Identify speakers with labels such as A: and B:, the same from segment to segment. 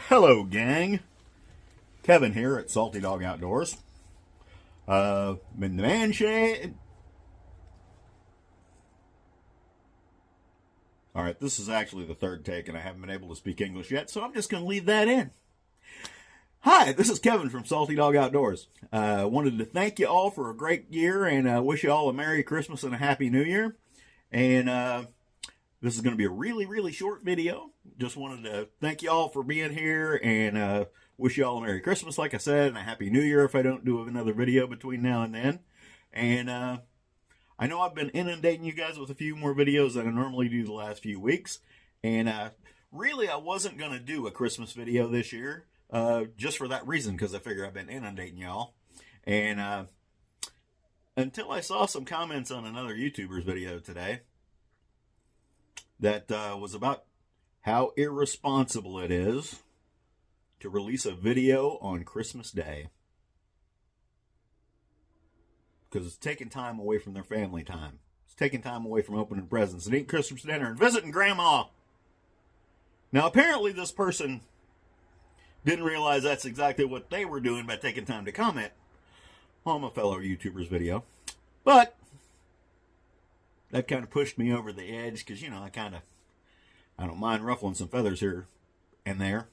A: Hello, gang. Kevin here at Salty Dog Outdoors. In the man shed. Alright, this is actually the third take, and I haven't been able to speak English yet, so I'm just going to leave that in. Hi, this is Kevin from Salty Dog Outdoors. Wanted to thank you all for a great year, and wish you all a Merry Christmas and a Happy New Year. And this is going to be a really, really short video. Just wanted to thank you all for being here, and wish you all a Merry Christmas, like I said, and a Happy New Year if I don't do another video between now and then. And I know I've been inundating you guys with a few more videos than I normally do the last few weeks. And really, I wasn't going to do a Christmas video this year, just for that reason, because I figure I've been inundating y'all. And until I saw some comments on another YouTuber's video today that was about how irresponsible it is to release a video on Christmas Day, because it's taking time away from their family time. It's taking time away from opening presents and eating Christmas dinner and visiting Grandma. Now, apparently this person didn't realize that's exactly what they were doing by taking time to comment on my fellow YouTuber's video. But that kind of pushed me over the edge, because, you know, I don't mind ruffling some feathers here and there.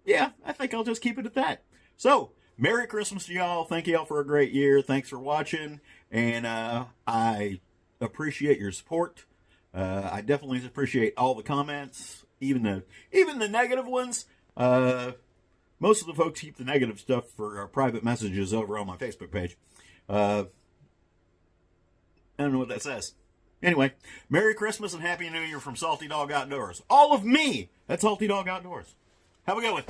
A: Yeah, I think I'll just keep it at that. So, Merry Christmas to y'all. Thank y'all for a great year. Thanks for watching. And I appreciate your support. I definitely appreciate all the comments, even the negative ones. Most of the folks keep the negative stuff for our private messages over on my Facebook page. I don't know what that says. Anyway, Merry Christmas and Happy New Year from Salty Dog Outdoors. All of me at Salty Dog Outdoors. Have a good one.